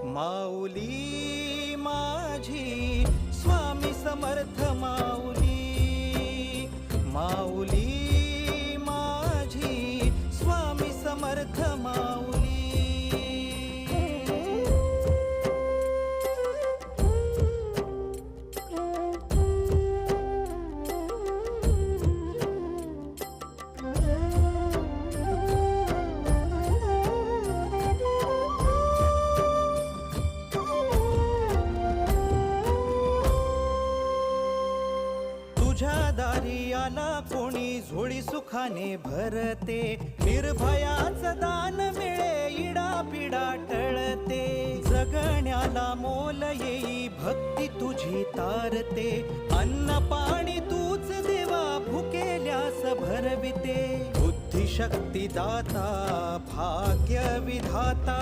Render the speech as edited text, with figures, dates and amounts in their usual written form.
माऊली माझी स्वामी समर्थ माऊली, माऊली माझी स्वामी समर्थ माऊली। तुझ्या दारी आला कोणी झोळी सुखाने भरते, निर्भयाचं दान मिळे इडा पिडा टळते, जगण्याला मोल येई भक्ती तुझी तारते, अन्न पाणी तूच देवा भुकेल्यास भरविते, बुद्धी शक्ती दाता भाग्य विधाता